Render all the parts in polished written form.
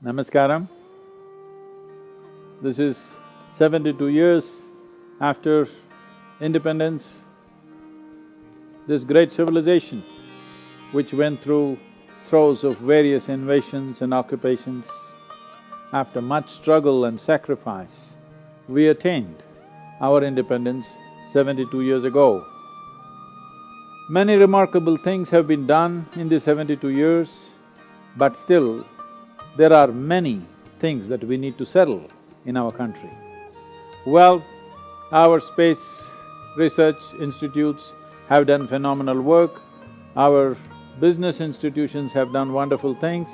Namaskaram. This is 72 years after independence. This great civilization, which went through throes of various invasions and occupations, after much struggle and sacrifice, we attained our independence 72 years ago. Many remarkable things have been done in these 72 years, but still there are many things that we need to settle in our country. Well, our space research institutes have done phenomenal work, our business institutions have done wonderful things,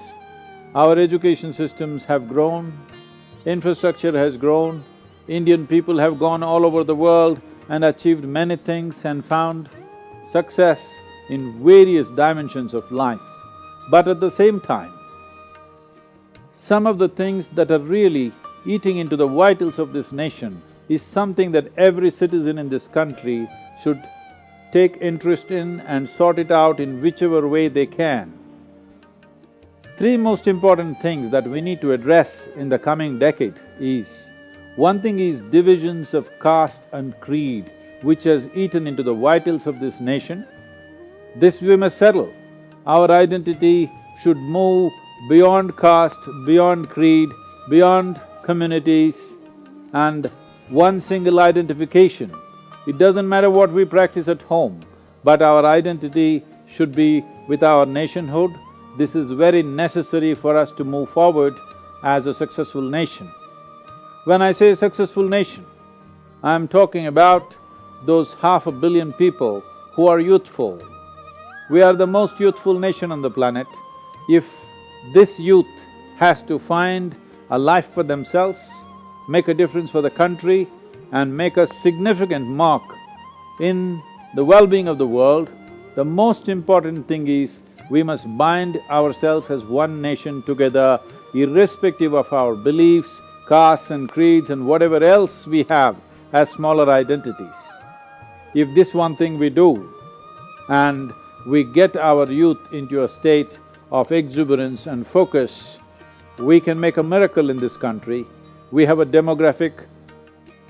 our education systems have grown, infrastructure has grown, Indian people have gone all over the world and achieved many things and found success in various dimensions of life. But at the same time, some of the things that are really eating into the vitals of this nation is something that every citizen in this country should take interest in and sort it out in whichever way they can. Three most important things that we need to address in the coming decade is, one thing is divisions of caste and creed, which has eaten into the vitals of this nation. This we must settle. Our identity should move beyond caste, beyond creed, beyond communities, and one single identification. It doesn't matter what we practice at home, but our identity should be with our nationhood. This is very necessary for us to move forward as a successful nation. When I say successful nation, I'm talking about those 500 million people who are youthful. We are the most youthful nation on the planet. If this youth has to find a life for themselves, make a difference for the country and make a significant mark in the well-being of the world, the most important thing is we must bind ourselves as one nation together, irrespective of our beliefs, castes and creeds and whatever else we have as smaller identities. If this one thing we do and we get our youth into a state of exuberance and focus, we can make a miracle in this country. We have a demographic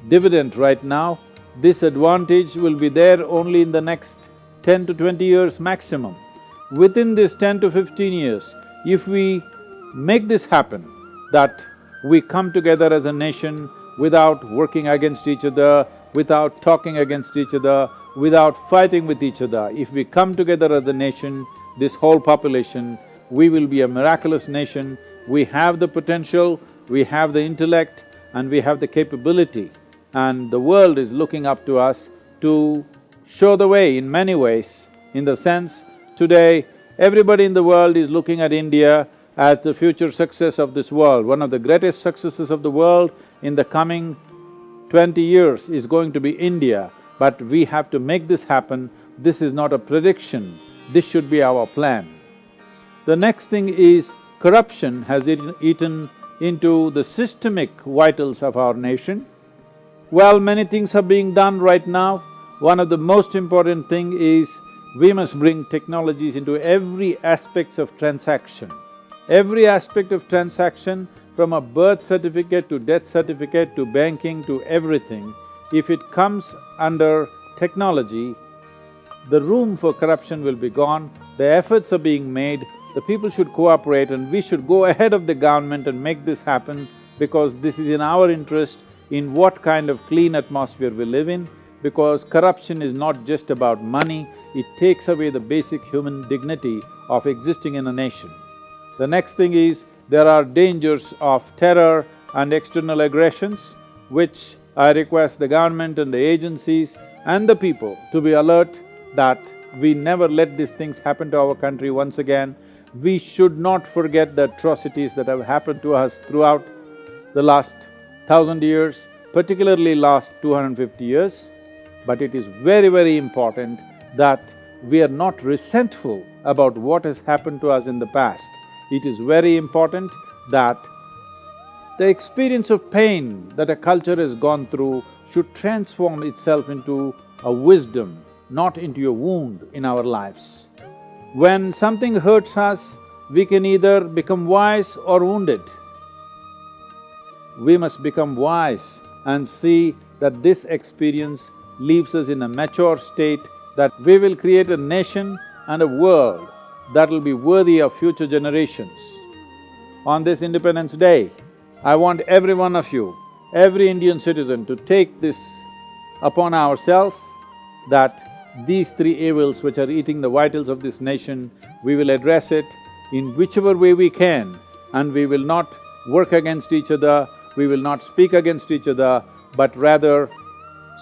dividend right now. This advantage will be there only in the next 10 to 20 years maximum. Within this 10 to 15 years, if we make this happen, that we come together as a nation without working against each other, without talking against each other, without fighting with each other, if we come together as a nation, this whole population, we will be a miraculous nation. We have the potential, we have the intellect and we have the capability, and the world is looking up to us to show the way in many ways. In the sense, today everybody in the world is looking at India as the future success of this world. One of the greatest successes of the world in the coming 20 years is going to be India, but we have to make this happen. This is not a prediction, this should be our plan. The next thing is corruption has eaten into the systemic vitals of our nation. Well, many things are being done right now. One of the most important thing is we must bring technologies into every aspects of transaction. Every aspect of transaction, from a birth certificate to death certificate to banking to everything, if it comes under technology, the room for corruption will be gone, the efforts are being made, the people should cooperate and we should go ahead of the government and make this happen, because this is in our interest in what kind of clean atmosphere we live in, because corruption is not just about money, it takes away the basic human dignity of existing in a nation. The next thing is, there are dangers of terror and external aggressions, which I request the government and the agencies and the people to be alert that we never let these things happen to our country once again. We should not forget the atrocities that have happened to us throughout the last 1,000 years, particularly last 250 years. But it is very, very important that we are not resentful about what has happened to us in the past. It is very important that the experience of pain that a culture has gone through should transform itself into a wisdom, not into a wound in our lives. When something hurts us, we can either become wise or wounded. we must become wise and see that this experience leaves us in a mature state, that we will create a nation and a world that will be worthy of future generations. On this Independence Day, I want every one of you, every Indian citizen to take this upon ourselves, that these three evils which are eating the vitals of this nation, we will address it in whichever way we can, and we will not work against each other, we will not speak against each other, but rather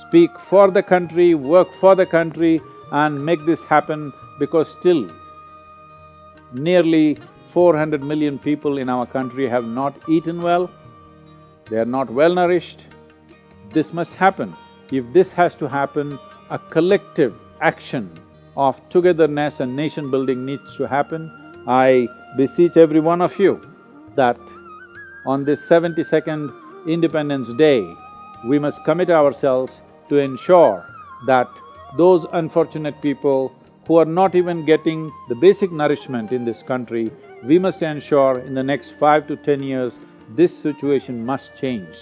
speak for the country, work for the country and make this happen, because still nearly 400 million people in our country have not eaten well, they are not well nourished. This must happen. If this has to happen, a collective action of togetherness and nation building needs to happen. I beseech every one of you that on this 72nd Independence Day, we must commit ourselves to ensure that those unfortunate people who are not even getting the basic nourishment in this country, we must ensure in the next 5 to 10 years, this situation must change.